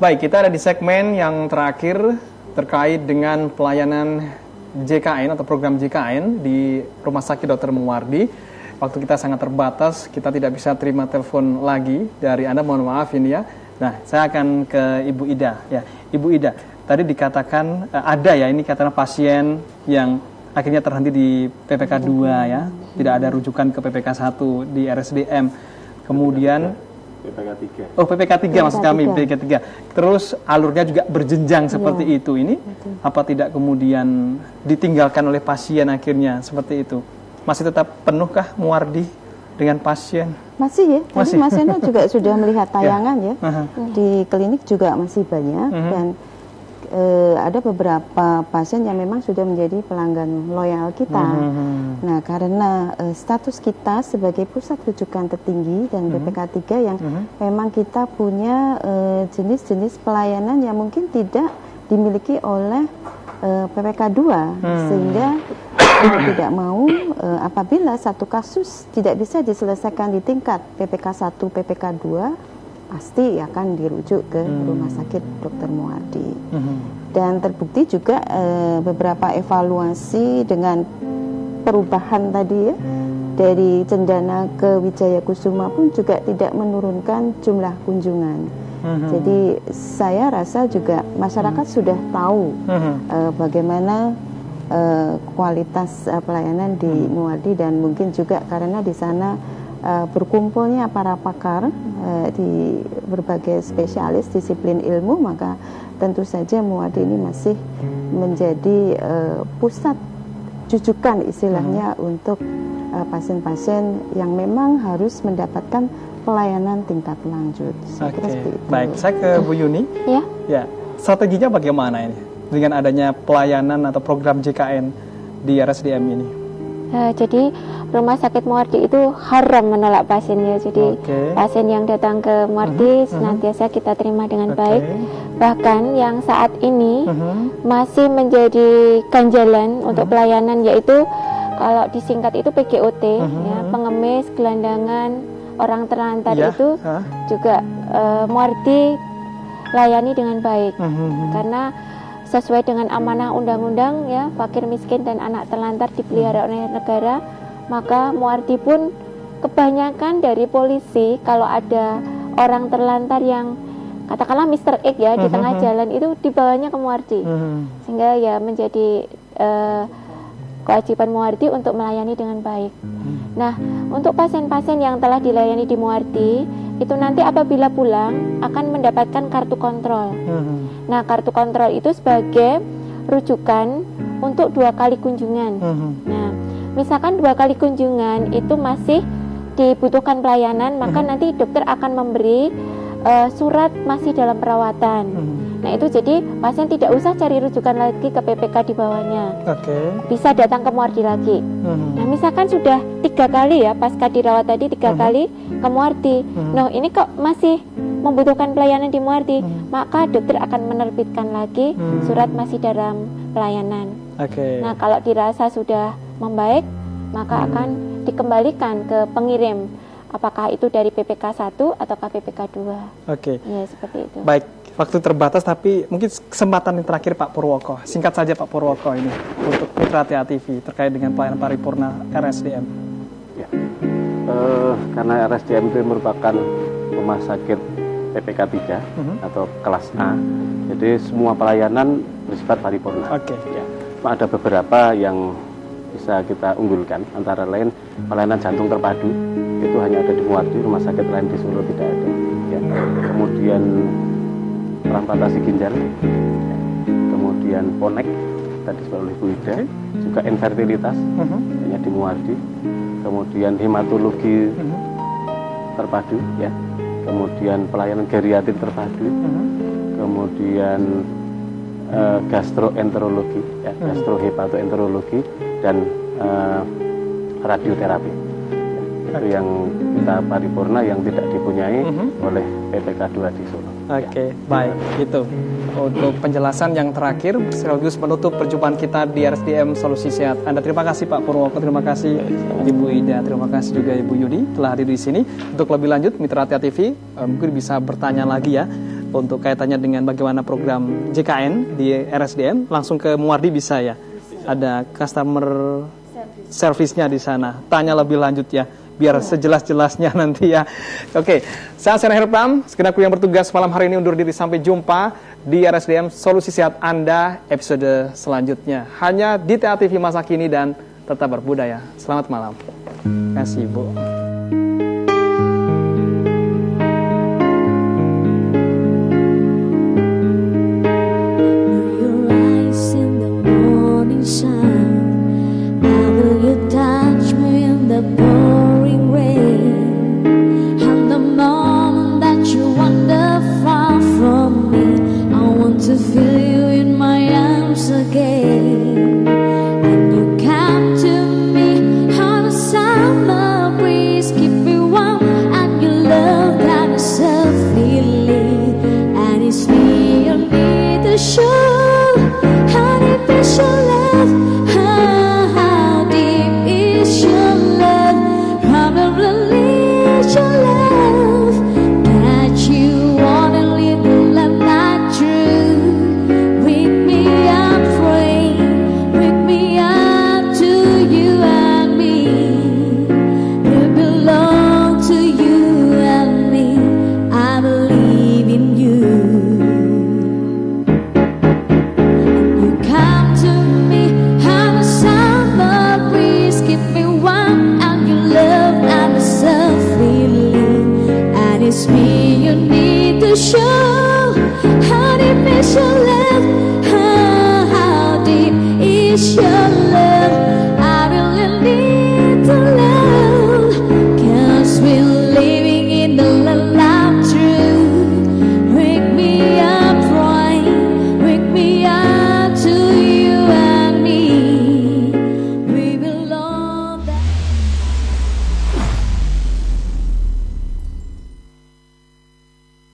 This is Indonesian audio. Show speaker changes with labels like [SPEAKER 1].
[SPEAKER 1] Baik, kita ada di segmen yang terakhir terkait dengan pelayanan JKN atau program JKN di Rumah Sakit Dr. Muwardi. Waktu kita sangat terbatas, kita tidak bisa terima telepon lagi dari Anda, mohon maaf ini ya. Nah, saya akan ke Ibu Ida. Ya, Ibu Ida, tadi dikatakan ada ya, ini katanya pasien yang akhirnya terhenti di PPK 2 ya, tidak ada rujukan ke PPK 1 di RSDM. Kemudian
[SPEAKER 2] PPK 3.
[SPEAKER 1] Oh, PPK 3 maksud kami, PPK 3. Terus alurnya juga berjenjang seperti itu. Ini apa tidak kemudian ditinggalkan oleh pasien akhirnya seperti itu? Masih tetap penuhkah Muwardi dengan pasien?
[SPEAKER 3] Masih ya. Tadi Mas Eno juga sudah melihat tayangan ya. Di klinik juga masih banyak dan ada beberapa pasien yang memang sudah menjadi pelanggan loyal kita. Nah, karena status kita sebagai pusat rujukan tertinggi dan PPK 3 yang memang kita punya jenis-jenis pelayanan yang mungkin tidak dimiliki oleh PPK 2 sehingga tidak mau apabila satu kasus tidak bisa diselesaikan di tingkat PPK 1, PPK 2 pasti akan dirujuk ke Rumah Sakit Dr. Muwardi. Dan terbukti juga beberapa evaluasi dengan perubahan tadi ya, dari Cendana ke Wijaya Kusuma pun juga tidak menurunkan jumlah kunjungan. Jadi saya rasa juga masyarakat sudah tahu bagaimana kualitas pelayanan di Muwardi, dan mungkin juga karena di sana berkumpulnya para pakar di berbagai spesialis disiplin ilmu, maka tentu saja Muwardi ini masih menjadi pusat rujukan istilahnya untuk pasien-pasien yang memang harus mendapatkan pelayanan tingkat lanjut.
[SPEAKER 1] Baik, saya ke Bu Yuni. Ya, strateginya bagaimana ini dengan adanya pelayanan atau program JKN di RSDM ini?
[SPEAKER 4] Jadi Rumah Sakit Muwardi itu haram menolak pasiennya. Jadi pasien yang datang ke Muwardi senantiasa kita terima dengan baik. Bahkan yang saat ini masih menjadi ganjalan untuk pelayanan, yaitu kalau disingkat itu PGOT, ya, pengemis, gelandangan, orang terlantar itu juga Muwardi layani dengan baik. Karena sesuai dengan amanah undang-undang ya, fakir miskin dan anak terlantar dipelihara oleh negara, maka Muwardi pun kebanyakan dari polisi kalau ada orang terlantar yang katakanlah Mr. X ya di tengah jalan itu dibawanya ke Muwardi, sehingga ya menjadi kewajiban Muwardi untuk melayani dengan baik. Nah, untuk pasien-pasien yang telah dilayani di Muwardi itu nanti apabila pulang akan mendapatkan kartu kontrol. Nah, kartu kontrol itu sebagai rujukan untuk 2 kali kunjungan. Nah, misalkan 2 kali kunjungan itu masih dibutuhkan pelayanan, maka nanti dokter akan memberi surat masih dalam perawatan. Nah, itu jadi pasien tidak usah cari rujukan lagi ke PPK di bawahnya. Bisa datang ke Muwardi lagi. Nah, misalkan sudah 3 kali ya pasca dirawat tadi 3 kali ke Muwardi. Nah, ini kok masih membutuhkan pelayanan di Muwardi, maka dokter akan menerbitkan lagi surat masih dalam pelayanan. Nah, kalau dirasa sudah membaik, maka akan dikembalikan ke pengirim. Apakah itu dari PPK 1 atau PPK 2. Ya, seperti itu.
[SPEAKER 1] Baik, waktu terbatas tapi mungkin kesempatan yang terakhir Pak Purwoko. Singkat saja Pak Purwoko ini untuk Mitra TA TV terkait dengan pelayanan paripurna RSDM.
[SPEAKER 2] Ya. Karena RSDM itu merupakan rumah sakit PPK 3 atau kelas A. Jadi semua pelayanan bersifat paripurna. Ya. Ada beberapa yang bisa kita unggulkan, antara lain pelayanan jantung terpadu itu hanya ada di Muwardi, rumah sakit lain di Solo tidak ada. Ya. Kemudian transplantasi ginjal, ya. Kemudian ponek tadi disebut oleh Bu Ida, juga infertilitas hanya di Muwardi. Kemudian hematologi terpadu, ya. Kemudian pelayanan geriatrik terpadu, kemudian gastroenterologi, ya, gastrohepatoenterologi dan radioterapi. Itu yang kita paripurna yang tidak dipunyai oleh PPK 2 di Solo.
[SPEAKER 1] Baik, gitu. Untuk penjelasan yang terakhir sekaligus menutup perjumpaan kita di RSDM Solusi Sehat. Anda terima kasih Pak Purwoko, terima kasih Ibu Ida, terima kasih juga Ibu Yudi telah hadir di sini. Untuk lebih lanjut Mitra TA TV mungkin bisa bertanya lagi ya untuk kaitannya dengan bagaimana program JKN di RSDM, langsung ke Muwardi bisa ya. Ada customer service-nya di sana. Tanya lebih lanjut ya, biar sejelas-jelasnya nanti ya. Oke, saya Sena Herpam, segenap kru yang bertugas malam hari ini undur diri, sampai jumpa di RSDM Solusi Sehat Anda episode selanjutnya. Hanya di TA TV masa kini dan tetap berbudaya. Selamat malam. Terima kasih, Bu.
[SPEAKER 5] How deep is your love? How deep is your